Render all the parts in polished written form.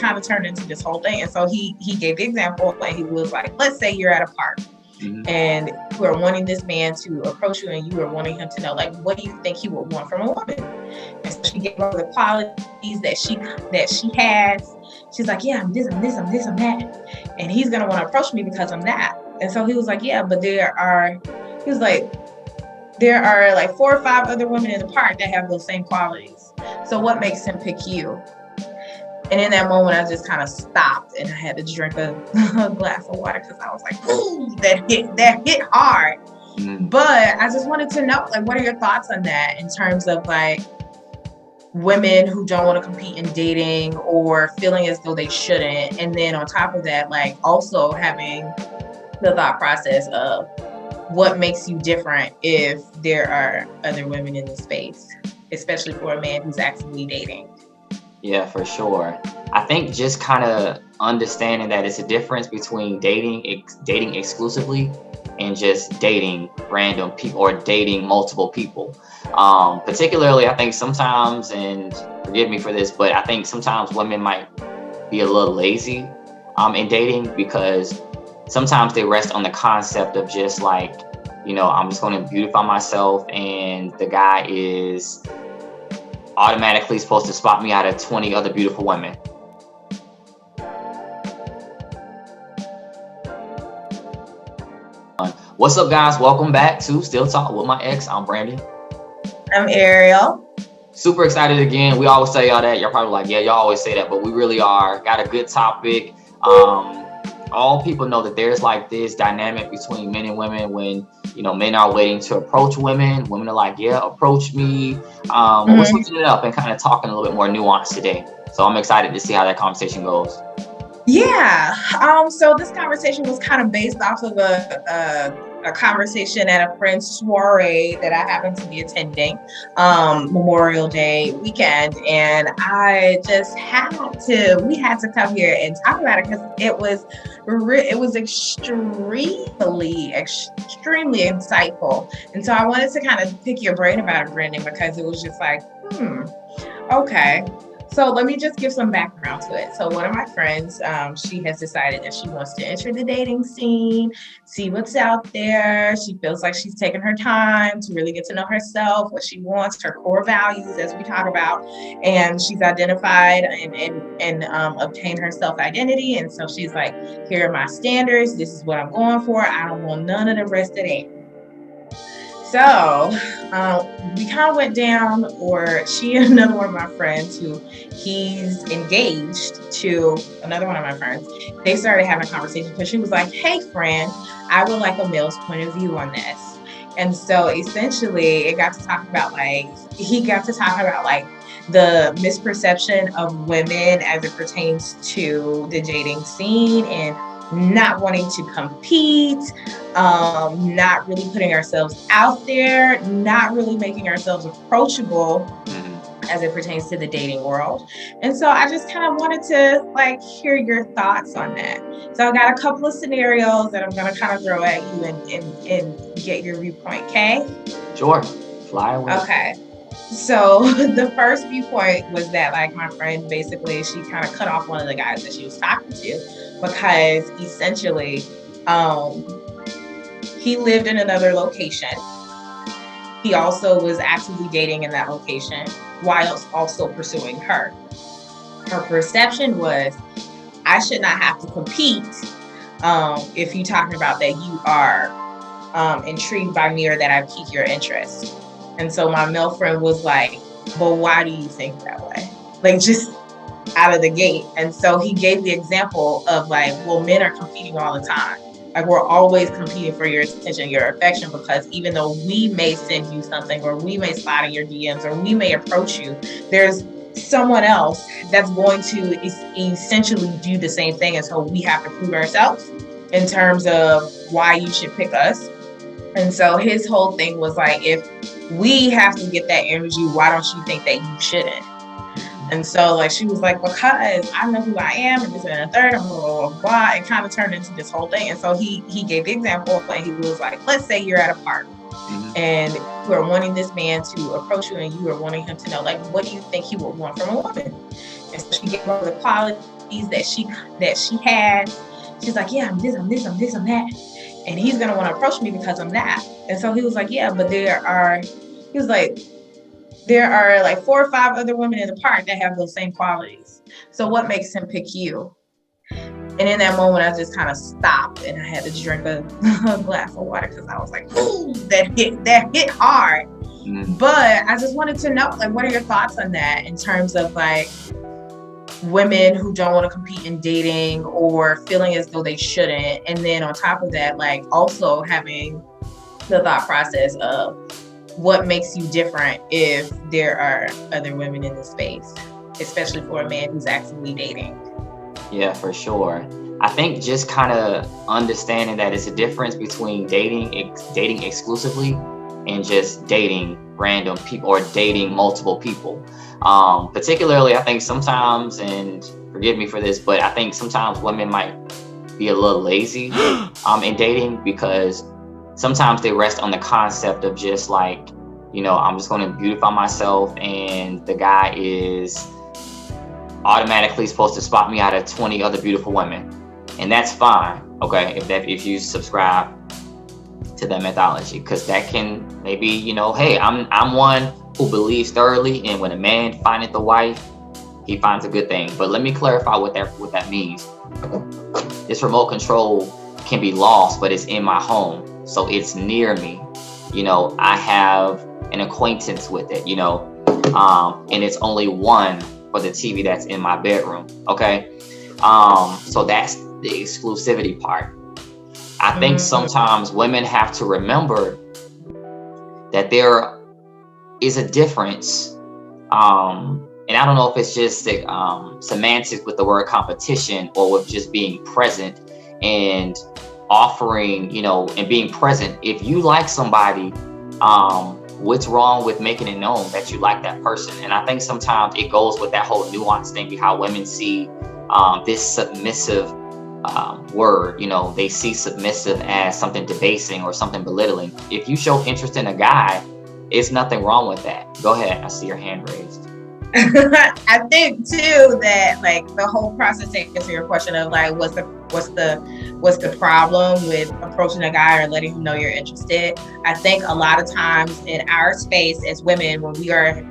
kind of turned into this whole thing. And so he gave the example, and he was like, let's say you're at a park and you are wanting this man to approach you, and you are wanting him to know, like, what do you think he would want from a woman? And so she gave her the qualities that she has. She's like, yeah, I'm this, I'm this, I'm this, I'm that. And he's gonna want to approach me because I'm that. And so he was like, yeah, but there are like 4 or 5 other women in the park that have those same qualities. So what makes him pick you? And in that moment, I just kind of stopped, and I had to drink a glass of water, because I was like, ooh, that hit hard. But I just wanted to know, like, what are your thoughts on that in terms of like women who don't want to compete in dating or feeling as though they shouldn't? And then on top of that, like also having the thought process of what makes you different if there are other women in the space, especially for a man who's actively dating. Yeah, for sure. I think just kind of understanding that it's a difference between dating exclusively and just dating random people or dating multiple people. Particularly, I think sometimes, and forgive me for this, but I think sometimes women might be a little lazy in dating, because sometimes they rest on the concept of just like, I'm just going to beautify myself, and the guy is automatically supposed to spot me out of 20 other beautiful women. What's up, guys? Welcome back to Still Talk with my ex. I'm Brandon. I'm Ariel. Super excited again. We always say y'all that. Y'all probably like, yeah, y'all always say that, but we really are. Got a good topic. All people know that there's like this dynamic between men and women when, men are waiting to approach women. Women are like, yeah, approach me. We're switching it up and kind of talking a little bit more nuanced today. So I'm excited to see how that conversation goes. Yeah. So this conversation was kind of based off of a conversation at a friend's soiree that I happened to be attending Memorial Day weekend, and I just we had to come here and talk about it, because it was extremely insightful. And so I wanted to kind of pick your brain about it, Brandon, because it was just like, okay. So let me just give some background to it. So one of my friends, she has decided that she wants to enter the dating scene, see what's out there. She feels like she's taken her time to really get to know herself, what she wants, her core values, as we talk about. And she's identified and obtained her self-identity. And so she's like, here are my standards. This is what I'm going for. I don't want none of the rest of that. So we kind of went down, or she and another one of my friends, who he's engaged to another one of my friends, they started having a conversation, because she was like, hey friend, I would like a male's point of view on this. And so essentially he got to talk about like the misperception of women as it pertains to the dating scene, and not wanting to compete, not really putting ourselves out there, not really making ourselves approachable as it pertains to the dating world. And so I just kind of wanted to like hear your thoughts on that. So I got a couple of scenarios that I'm going to kind of throw at you and get your viewpoint, okay? Sure. Fly away. Okay. So the first viewpoint was that, like, my friend, basically, she kind of cut off one of the guys that she was talking to, because essentially he lived in another location. He also was actively dating in that location while also pursuing her. Her perception was, I should not have to compete if you're talking about that you are intrigued by me, or that I pique your interest. And so my male friend was like, but why do you think that way? Like, just out of the gate. And so he gave the example of like, well, men are competing all the time. Like, we're always competing for your attention, your affection, because even though we may send you something, or we may slide in your DMs, or we may approach you, there's someone else that's going to essentially do the same thing. And so we have to prove ourselves in terms of why you should pick us. And so his whole thing was like, if we have to get that energy, why don't you think that you shouldn't? And so like, she was like, because I know who I am, and this and the third, and blah, blah, blah, blah. It kind of turned into this whole thing. And so he gave the example, and he was like, let's say you're at a park and you are wanting this man to approach you, and you are wanting him to know, like, what do you think he would want from a woman? And so she gave her the qualities qualities that she has. She's like, yeah, I'm this, I'm this, I'm this, I'm that. And he's gonna want to approach me because I'm that. And so he was like, yeah, but there are like 4 or 5 other women in the park that have those same qualities. So what makes him pick you? And in that moment, I just kind of stopped and I had to drink a glass of water because I was like, ooh, that hit hard. But I just wanted to know, like, what are your thoughts on that in terms of like women who don't want to compete in dating or feeling as though they shouldn't? And then on top of that, like also having the thought process of what makes you different if there are other women in the space, especially for a man who's actively dating. Yeah, for sure. I think just kind of understanding that it's a difference between dating exclusively and just dating random people or dating multiple people. Particularly, I think sometimes, and forgive me for this, but I think sometimes women might be a little lazy in dating because sometimes they rest on the concept of just like, I'm just going to beautify myself, and the guy is automatically supposed to spot me out of 20 other beautiful women, and that's fine, okay, if you subscribe to that methodology, because that can maybe, hey, I'm one who believes thoroughly, and when a man findeth a wife, he finds a good thing. But let me clarify what that means. This remote control can be lost, but it's in my home, so it's near me. I have an acquaintance with it, and it's only one for the TV that's in my bedroom. Okay. So that's the exclusivity part. I think sometimes women have to remember that there is a difference. And I don't know if it's just semantics with the word competition or with just being present and offering, and being present. If you like somebody, what's wrong with making it known that you like that person? And I think sometimes it goes with that whole nuance thing behind how women see this submissive word. They see submissive as something debasing or something belittling. If you show interest in a guy, it's nothing wrong with that. Go ahead. I see your hand raised. I think too that like the whole process, to answer your question of like what's the problem with approaching a guy or letting him know you're interested. I think a lot of times in our space as women, when we are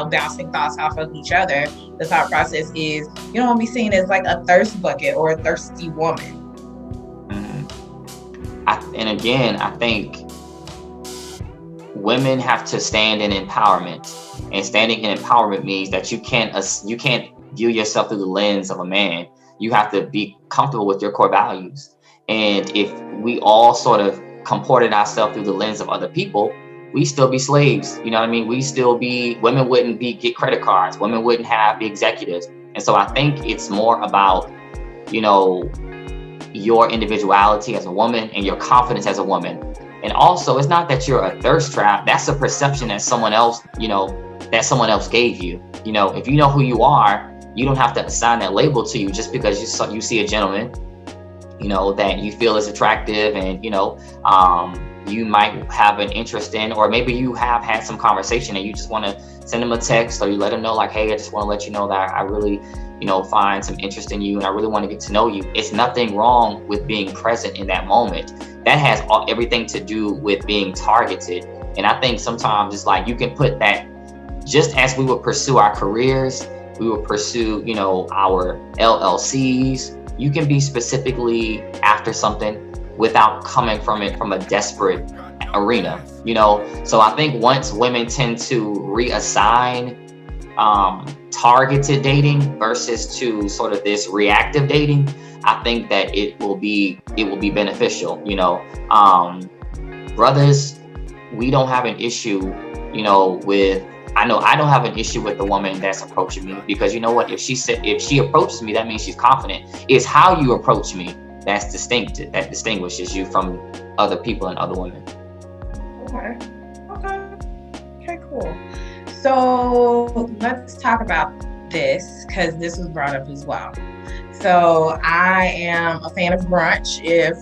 bouncing thoughts off of each other, the thought process is you don't want to be seen as like a thirst bucket or a thirsty woman. And again, I think women have to stand in empowerment. And standing in empowerment means that you can't view yourself through the lens of a man. You have to be comfortable with your core values. And if we all sort of comported ourselves through the lens of other people, we still be slaves. You know what I mean? Women wouldn't get credit cards. Women wouldn't be executives. And so I think it's more about, your individuality as a woman and your confidence as a woman. And also, it's not that you're a thirst trap. That's a perception that someone else gave you. If you know who you are, you don't have to assign that label to you just because you see a gentleman, that you feel is attractive and, you might have an interest in, or maybe you have had some conversation and you just want to send them a text or you let them know like, hey, I just want to let you know that I really, find some interest in you and I really want to get to know you. It's nothing wrong with being present in that moment. That has everything to do with being targeted. And I think sometimes it's like you can put that, just as we would pursue our careers, we would pursue, our LLCs. You can be specifically after something without coming from it from a desperate arena, So I think once women tend to reassign targeted dating versus to sort of this reactive dating, I think that it will be beneficial. Brothers, we don't have an issue, with. I know I don't have an issue with the woman that's approaching me, because you know what? If she approaches me, that means she's confident. It's how you approach me that distinguishes you from other people and other women. Okay, cool. So let's talk about this, because this was brought up as well. So I am a fan of brunch. If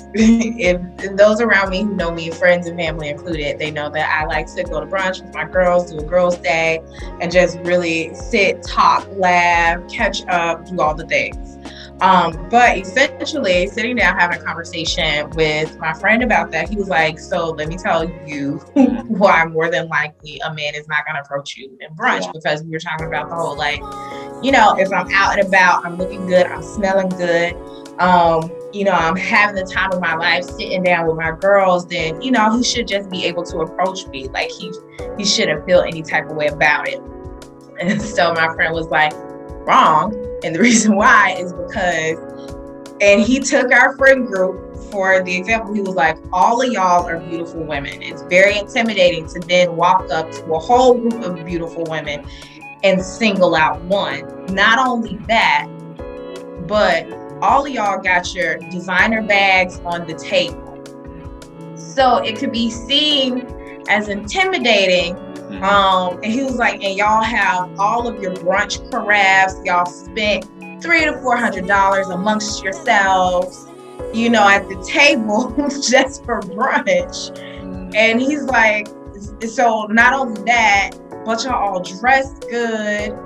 those around me who know me, friends and family included, they know that I like to go to brunch with my girls, do a girls' day, and just really sit, talk, laugh, catch up, do all the things. But essentially, sitting down having a conversation with my friend about that, he was like, "So let me tell you why more than likely a man is not going to approach you in brunch Yeah. because we were talking about the whole like, you know, if I'm out and about, I'm looking good, I'm smelling good, you know, I'm having the time of my life sitting down with my girls, then you know he should just be able to approach me. Like he shouldn't feel any type of way about it." And so my friend was like, "Wrong." And the reason why is because, and he took our friend group for the example, he was like, "All of y'all are beautiful women. It's very intimidating to then walk up to a whole group of beautiful women and single out one. Not only that, but all of y'all got your designer bags on the table. So it could be seen as intimidating." And he was like, "And y'all have all of your brunch carafes. Y'all spent $300 to $400 amongst yourselves, you know, at the table just for brunch." And he's like, "So not only that, but y'all all dressed good.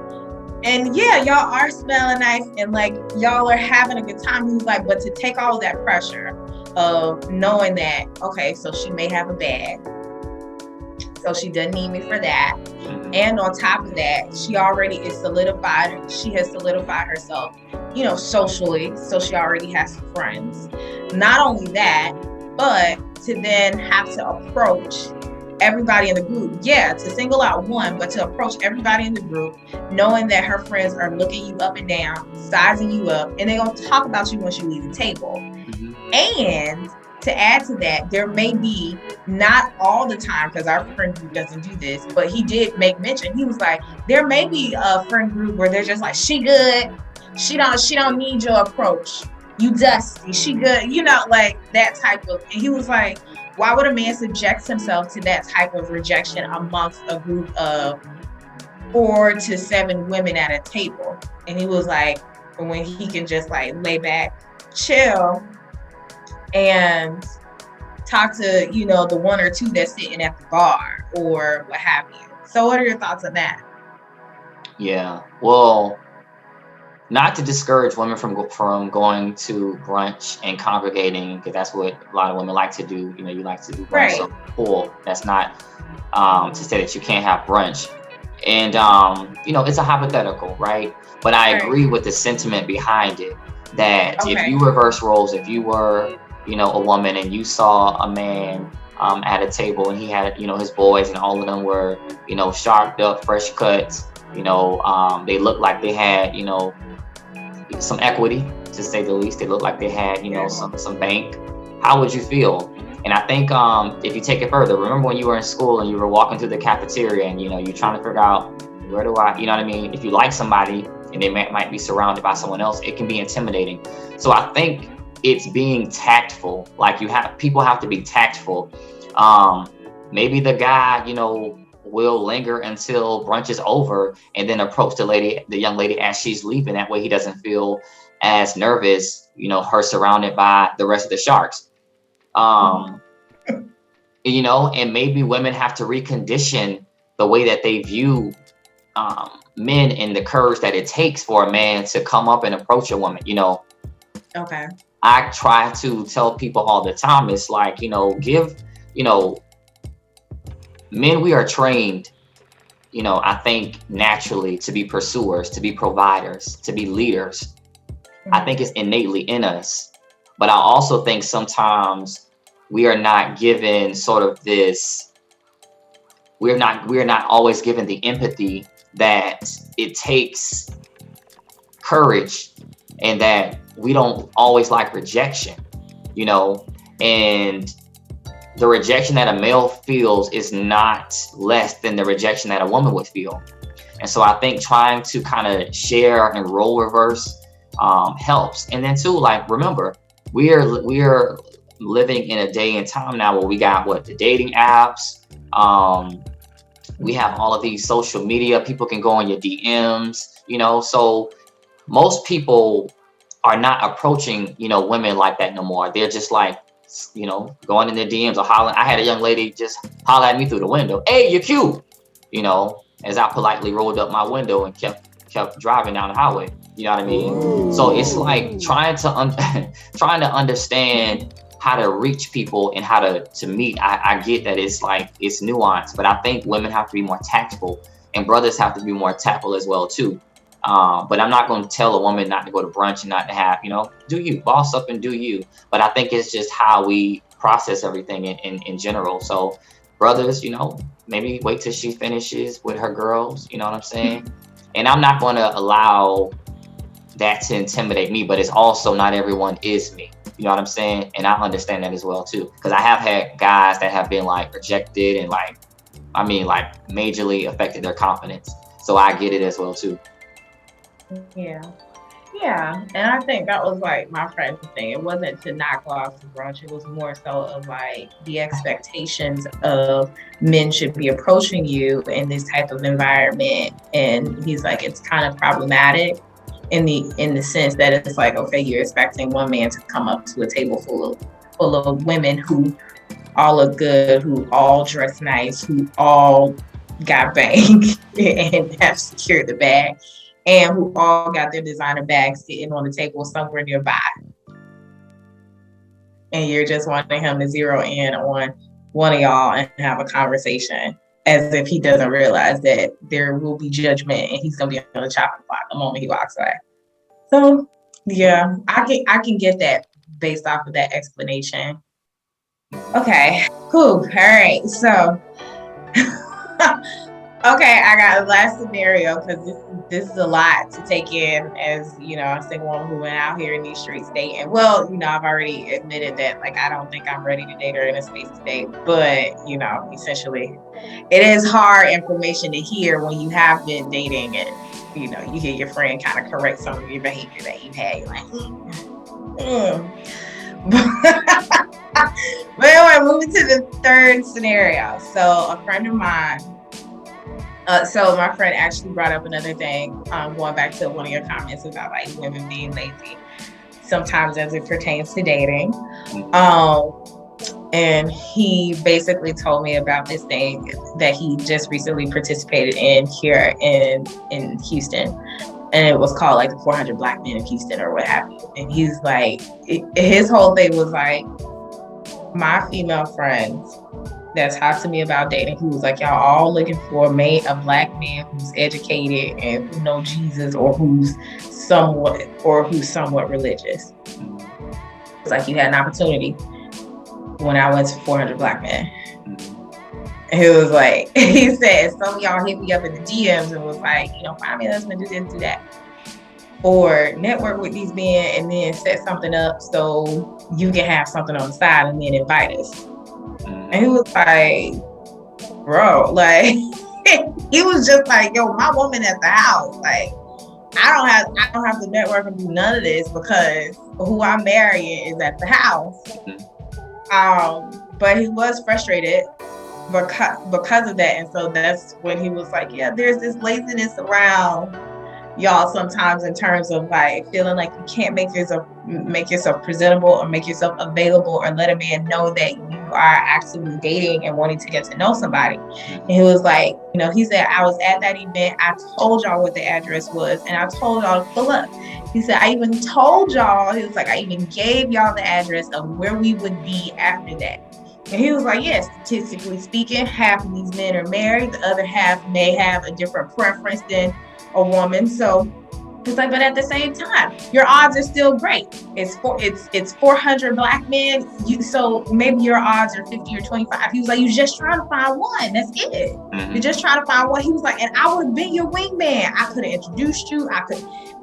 And yeah, y'all are smelling nice and like y'all are having a good time." He was like, "But to take all of that pressure of knowing that, okay, so she may have a bag, so she doesn't need me for that. And on top of that, she already is solidified. She has solidified herself, you know, socially. So she already has some friends. Not only that, but to then have to approach everybody in the group. Yeah, to single out one, but to approach everybody in the group, knowing that her friends are looking you up and down, sizing you up, and they're going to talk about you once you leave the table." And to add to that, there may be, not all the time, because our friend group doesn't do this, but he did make mention. He was like, there may be a friend group where they're just like, "She good. She don't need your approach. You dusty. She good." You know, like that type of. And he was like, why would a man subject himself to that type of rejection amongst a group of 4 to 7 women at a table? And he was like, when he can just like lay back, chill, and talk to, you know, the one or two that's sitting at the bar or what have you. So what are your thoughts on that? Yeah. Well, not to discourage women from going to brunch and congregating, because that's what a lot of women like to do. You know, you like to do brunch. Right. So cool. That's not to say that you can't have brunch. And you know, it's a hypothetical, right? But I Right. agree with the sentiment behind it, that if Okay. you reverse roles, if you were, you know, a woman and you saw a man at a table and he had, you know, his boys and all of them were, you know, sharped up, fresh cuts, you know, they looked like they had, you know, some equity, to say the least. They looked like they had, you know, Yeah. some bank. How would you feel? And I think if you take it further, remember when you were in school and you were walking through the cafeteria and, you know, you're trying to figure out, where do I, you know what I mean? If you like somebody and they might be surrounded by someone else, it can be intimidating. So I think it's being tactful. Like, people have to be tactful. Maybe the guy, you know, will linger until brunch is over and then approach the young lady as she's leaving. That way he doesn't feel as nervous, you know, her surrounded by the rest of the sharks. You know, and maybe women have to recondition the way that they view men and the courage that it takes for a man to come up and approach a woman. You know, Okay. I try to tell people all the time, it's like, you know, you know, men, we are trained, you know, I think naturally to be pursuers, to be providers, to be leaders. I think it's innately in us. But I also think sometimes we are not given sort of this, we're not always given the empathy that it takes courage, and that we don't always like rejection, you know, and the rejection that a male feels is not less than the rejection that a woman would feel. And so I think trying to kind of share and role reverse helps. And then too, like, remember, we are living in a day and time now where we got the dating apps. We have all of these social media. People can go on your DMs, you know. So most people are not approaching, you know, women like that no more. They're just like, you know, going in their DMs or hollering. I had a young lady just holler at me through the window, "Hey, you're cute," you know, as I politely rolled up my window and kept kept driving down the highway. You know what I mean? So it's like trying to trying to understand how to reach people and how to meet. I get that it's like it's nuanced, but I think women have to be more tactful and brothers have to be more tactful as well too. But I'm not going to tell a woman not to go to brunch and not to have, do you boss up and do you. But I think it's just how we process everything in general. So brothers, maybe wait till she finishes with her girls. You know what I'm saying? And I'm not going to allow that to intimidate me, but it's also not everyone is me. You know what I'm saying? And I understand that as well too. Because I have had guys that have been like rejected and like majorly affected their confidence. So I get it as well too. Yeah. And I think that was like my friend's thing. It wasn't to not go out to brunch. It was more so of like the expectations of men should be approaching you in this type of environment. And he's like, it's kind of problematic in the sense that it's like, okay, you're expecting one man to come up to a table full of women who all look good, who all dress nice, who all got banged and have secured the bag, and who all got their designer bags sitting on the table somewhere nearby. And you're just wanting him to zero in on one of y'all and have a conversation as if he doesn't realize that there will be judgment and he's going to be on the chopping block the moment he walks away. So, yeah, I can get that based off of that explanation. Okay, cool. All right, so... Okay, I got a last scenario because this is a lot to take in as, a single woman who went out here in these streets dating. Well, I've already admitted that, like, I don't think I'm ready to date or in a space to date. But, essentially, it is hard information to hear when you have been dating and, you hear your friend kind of correct some of your behavior that you've had. You're like, But anyway, moving to the third scenario. So a friend of mine, so my friend actually brought up another thing, going back to one of your comments about like women being lazy sometimes as it pertains to dating. And he basically told me about this thing that he just recently participated in here in Houston. And it was called like the 400 Black Men of Houston or what have you. And he's like, his whole thing was like, my female friends that talked to me about dating, he was like, y'all all looking for a Black man who's educated and who knows Jesus or who's somewhat religious. It's like you had an opportunity when I went to 400 Black Men. And he was like, he said, some of y'all hit me up in the DMs and was like, find me a husband, do this, do that. Or network with these men and then set something up so you can have something on the side and then invite us. And he was like, bro, like, he was just like, yo, my woman at the house, like, I don't have to network and do none of this because who I'm marrying is at the house. But he was frustrated because of that. And so that's when he was like, yeah, there's this laziness around y'all sometimes in terms of like feeling like you can't make yourself presentable or make yourself available or let a man know that you are actively dating and wanting to get to know somebody. And he was like, he said, I was at that event. I told y'all what the address was and I told y'all to pull up. He said, I even told y'all, he was like, I even gave y'all the address of where we would be after that. And he was like, yes, statistically speaking, half of these men are married. The other half may have a different preference than a woman. So it's like, but at the same time, your odds are still great. It's 400 Black men. So maybe your odds are 50 or 25. He was like, you're just trying to find one. That's it. You're just trying to find one. He was like, and I would have been your wingman. I could have introduced you.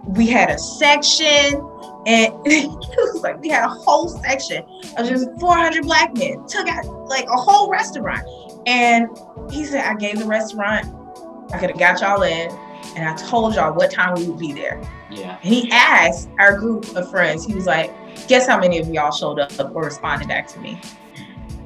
We had a section. And he was like, we had a whole section of just 400 Black men. Took out like a whole restaurant. And he said, I gave the restaurant. I could have got y'all in. And I told y'all what time we would be there. Yeah. And he asked our group of friends, he was like, guess how many of y'all showed up or responded back to me?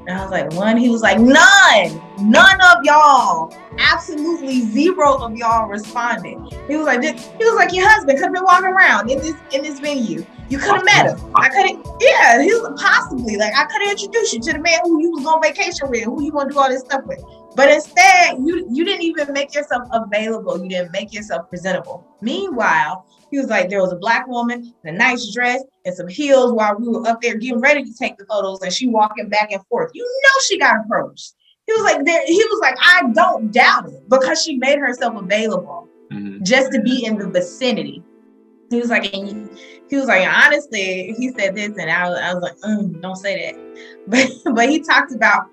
And I was like, one. He was like, none of y'all. Absolutely zero of y'all responded. He was like, your husband could have been walking around in this venue. You could have met him. He was possibly like, I could have introduced you to the man who you was on vacation with, who you want to do all this stuff with. But instead, you didn't even make yourself available. You didn't make yourself presentable. Meanwhile, he was like, there was a black woman in a nice dress and some heels while we were up there getting ready to take the photos, and she walking back and forth. You know she got approached. He was like, I don't doubt it, because she made herself available just to be in the vicinity. He was like, honestly, he said this, and I was like, don't say that. But he talked about,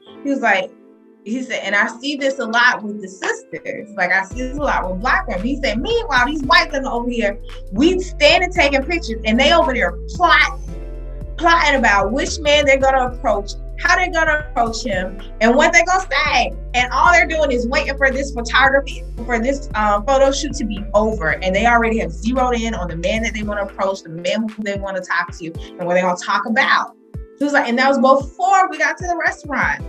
he said, and I see this a lot with the sisters. Like, I see this a lot with black women. He said, meanwhile, these white women over here, we standing taking pictures, and they over there plotting about which man they're gonna approach, how they're gonna approach him, and what they're gonna say. And all they're doing is waiting for this photography, for this photo shoot to be over. And they already have zeroed in on the man that they want to approach, the man who they want to talk to, and what they're gonna talk about. He was like, and that was before we got to the restaurant.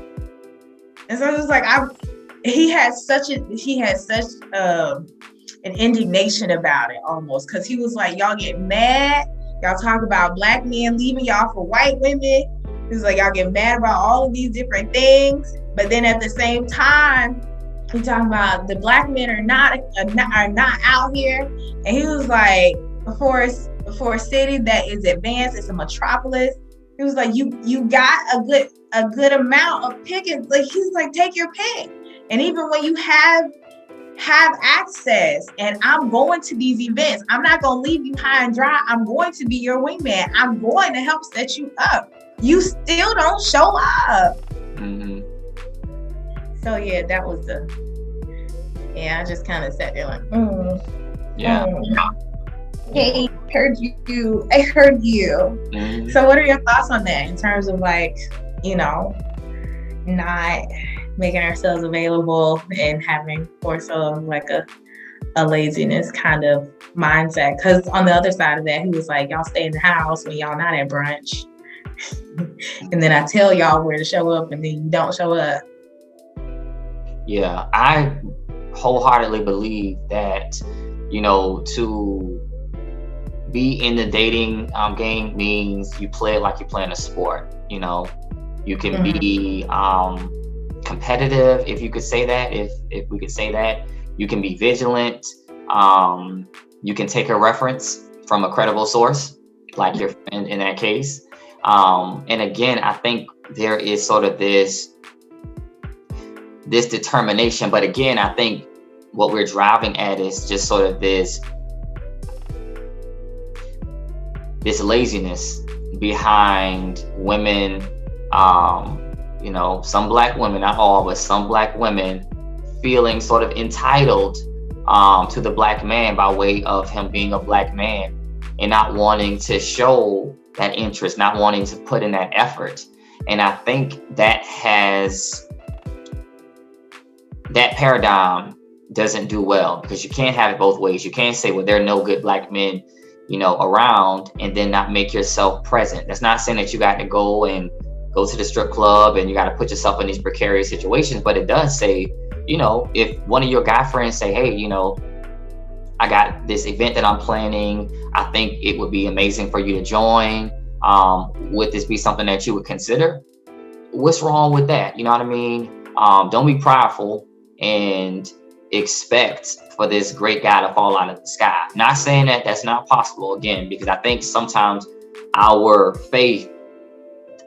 And so it was like, he had such an indignation about it, almost, because he was like, y'all get mad, y'all talk about black men leaving y'all for white women. He was like, y'all get mad about all of these different things, but then at the same time, we talking about the black men are not out here. And he was like, for a city that is advanced, it's a metropolis. He was like, you got a good amount of pickings. Like, he's like, take your pick. And even when you have access, and I'm going to these events, I'm not going to leave you high and dry. I'm going to be your wingman. I'm going to help set you up. You still don't show up. So yeah, that was I just kind of sat there like, Hey, heard you. I heard you. So what are your thoughts on that in terms of, like, not making ourselves available and having more so like a laziness kind of mindset? Because on the other side of that, he was like, y'all stay in the house when y'all not at brunch. And then I tell y'all where to show up, and then you don't show up. Yeah, I wholeheartedly believe that, to be in the dating game means you play it like you're playing a sport. You can be competitive, if you could say that, if we could say that. You can be vigilant. You can take a reference from a credible source, like your friend in that case. And again, I think there is sort of this determination, but again, I think what we're driving at is just sort of this laziness behind women, some black women, not all, but some black women feeling sort of entitled to the black man by way of him being a black man, and not wanting to show that interest, not wanting to put in that effort. And I think that paradigm doesn't do well, because you can't have it both ways. You can't say, well, there are no good black men, around, and then not make yourself present. That's not saying that you got to go to the strip club and you got to put yourself in these precarious situations, but it does say, if one of your guy friends say, hey, I got this event that I'm planning, I think it would be amazing for you to join. Would this be something that you would consider? What's wrong with that? You know what I mean? Don't be prideful and expect for this great guy to fall out of the sky. Not saying that that's not possible, again, because I think sometimes our faith,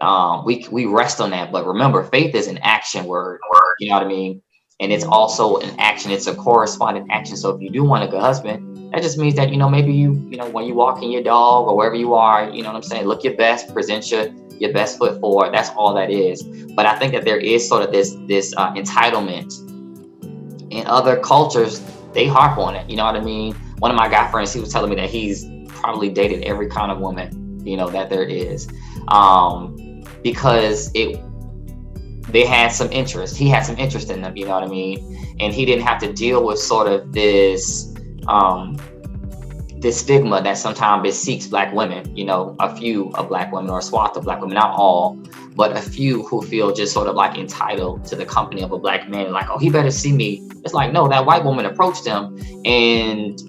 we rest on that. But remember, faith is an action word. You know what I mean? And it's also an action. It's a corresponding action. So if you do want a good husband, that just means that, maybe you when you walking your dog or wherever you are, you know what I'm saying, look your best, present your best foot forward. That's all that is. But I think that there is sort of this entitlement. In other cultures, they harp on it. You know what I mean? One of my guy friends, he was telling me that he's probably dated every kind of woman, that there is, because they had some interest. He had some interest in them, you know what I mean? And he didn't have to deal with sort of this stigma that sometimes bespeaks black women, a few of black women, or a swath of black women, not all, but a few who feel just sort of like entitled to the company of a black man. Like, oh, he better see me. It's like, no, that white woman approached him, and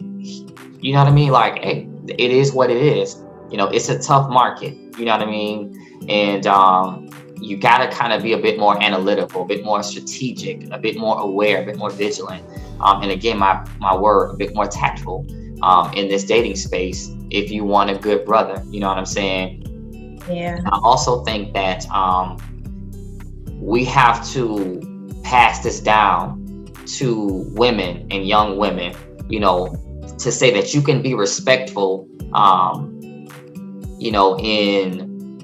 you know what I mean? Like, hey, it is what it is. It's a tough market, you know what I mean? And you got to kind of be a bit more analytical, a bit more strategic, a bit more aware, a bit more vigilant. And again, my word, a bit more tactful in this dating space if you want a good brother. You know what I'm saying? Yeah. I also think that we have to pass this down to women and young women, you know, to say that you can be respectful, you know, in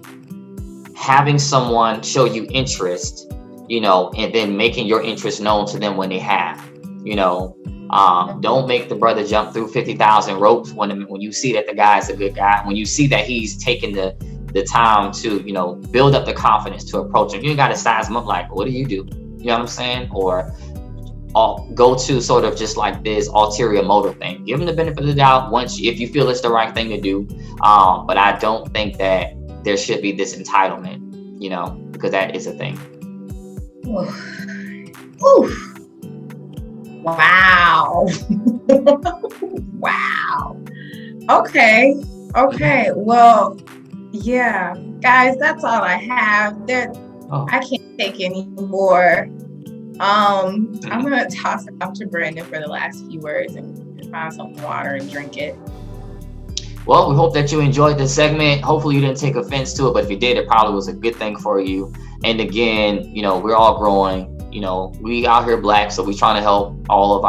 having someone show you interest, you know, and then making your interest known to them when they have, you know. Don't make the brother jump through 50,000 ropes when you see that the guy is a good guy, when you see that he's taking the time to, you know, build up the confidence to approach him. You ain't got to size him up like, what do? You know what I'm saying? Or go to sort of just like this ulterior motive thing. Give him the benefit of the doubt if you feel it's the right thing to do. But I don't think that there should be this entitlement, you know, because that is a thing. Oof. Wow. Wow. Okay. Well, yeah, guys, that's all I have. I can't take any more. I'm gonna toss it off to Brandon for the last few words and find some water and drink it. Well, we hope that you enjoyed this segment. Hopefully you didn't take offense to it, but if you did, it probably was a good thing for you. And again, you know, we're all growing. You know, we out here Black, so we're trying to help all of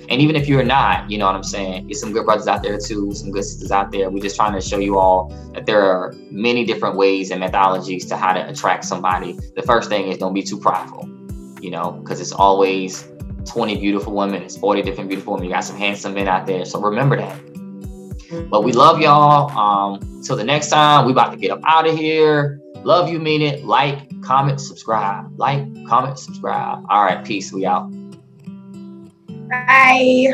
and even if you're not, you know what I'm saying, there's some good brothers out there too, some good sisters out there. We're just trying to show you all that there are many different ways and methodologies to how to attract somebody. The first thing is don't be too prideful, you know, because it's always 20 beautiful women, it's 40 different beautiful women. You got some handsome men out there, so remember that. But we love y'all. Till the next time, we about to get up out of here. Love you, mean it. Like, comment, subscribe. Like, comment, subscribe. All right, peace. We out. Bye.